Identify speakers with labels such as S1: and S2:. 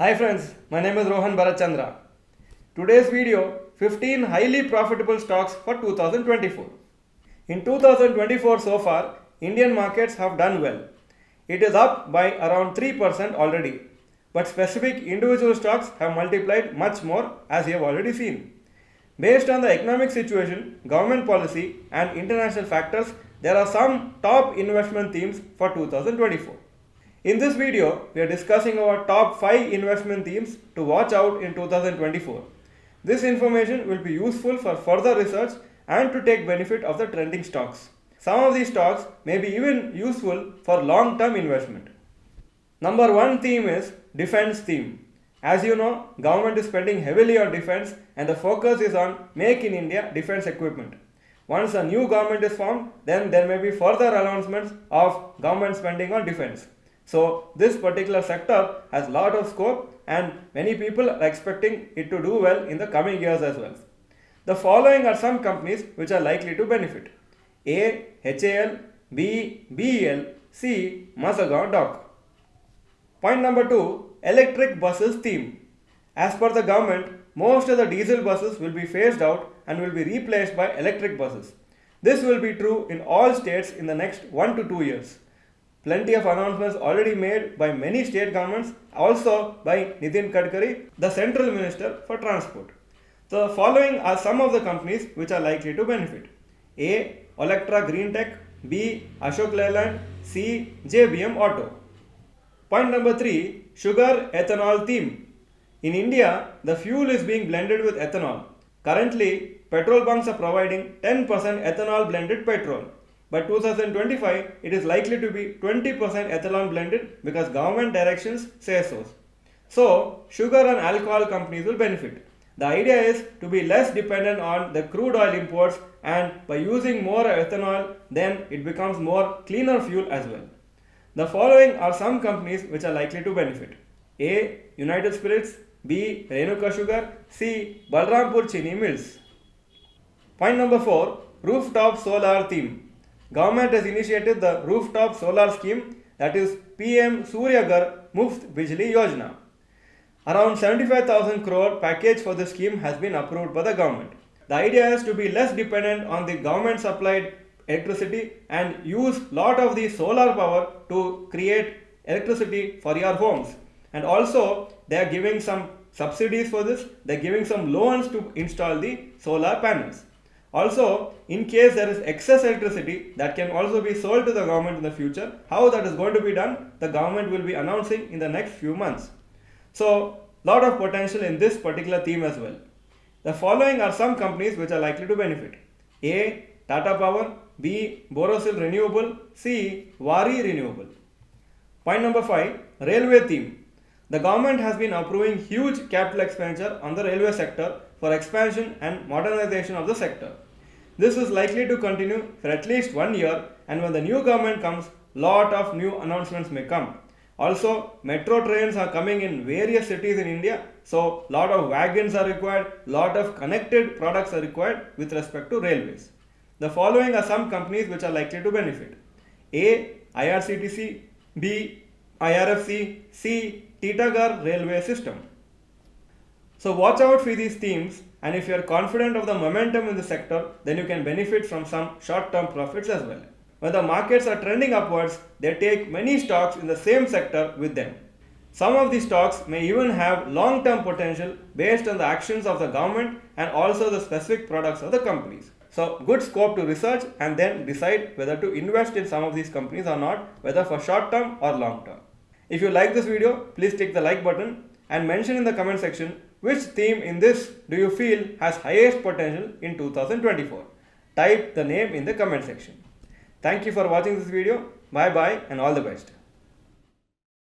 S1: Hi friends, my name is Rohan Bharath Chandra. Today's video 15 highly profitable stocks for 2024. In 2024 so far, Indian markets have done well. It is up by around 3% already, but specific individual stocks have multiplied much more as you have already seen. Based on the economic situation, government policy and international factors, there are some top investment themes for 2024. In this video, we are discussing our top 5 investment themes to watch out in 2024. This information will be useful for further research and to take benefit of the trending stocks. Some of these stocks may be even useful for long-term investment. Number 1 theme is defense theme. As you know, government is spending heavily on defense and the focus is on Make in India defense equipment. Once a new government is formed, then there may be further announcements of government spending on defense. So this particular sector has lot of scope and many people are expecting it to do well in the coming years as well. The following are some companies which are likely to benefit. A. HAL, B. BEL, C. Mazagon Dock. Point number 2. Electric buses theme. As per the government, most of the diesel buses will be phased out and will be replaced by electric buses. This will be true in all states in the next 1 to 2 years. Plenty of announcements already made by many state governments, also by Nitin Gadkari, the Central Minister for Transport. The following are some of the companies which are likely to benefit. A. Electra Green Tech, B. Ashok Leyland, C. JBM Auto. Point number 3. Sugar ethanol theme. In India, the fuel is being blended with ethanol. Currently, petrol bunks are providing 10% ethanol blended petrol. By 2025, it is likely to be 20% ethanol blended because government directions say so. So, sugar and alcohol companies will benefit. The idea is to be less dependent on the crude oil imports, and by using more ethanol, then it becomes more cleaner fuel as well. The following are some companies which are likely to benefit. A. United Spirits, B. Renuka Sugar, C. Balrampur Chini Mills. Point number 4. Rooftop solar theme. Government has initiated the rooftop solar scheme, that is PM Surya Ghar Muft Bijli Yojana. Around 75,000 crore package for the scheme has been approved by the government. The idea is to be less dependent on the government supplied electricity and use lot of the solar power to create electricity for your homes. And also they are giving some subsidies for this, they are giving some loans to install the solar panels. Also, in case there is excess electricity, that can also be sold to the government in the future. How that is going to be done, the government will be announcing in the next few months. So, lot of potential in this particular theme as well. The following are some companies which are likely to benefit. A. Tata Power, B. Borosil Renewable, C. Wari Renewable. Point number 5. Railway theme. The government has been approving huge capital expenditure on the railway sector for expansion and modernization of the sector. This is likely to continue for at least 1 year, and when the new government comes, lot of new announcements may come. Also, metro trains are coming in various cities in India, so lot of wagons are required, lot of connected products are required with respect to railways. The following are some companies which are likely to benefit. A. IRCTC, B. IRFC, C. Titagarh Railway System. So watch out for these themes, and if you are confident of the momentum in the sector, then you can benefit from some short-term profits as well. When the markets are trending upwards, they take many stocks in the same sector with them. Some of these stocks may even have long-term potential based on the actions of the government and also the specific products of the companies. So good scope to research and then decide whether to invest in some of these companies or not, whether for short-term or long-term. If you like this video, please click the like button and mention in the comment section which theme in this do you feel has highest potential in 2024. Type the name in the comment section. Thank you for watching this video. Bye bye and all the best.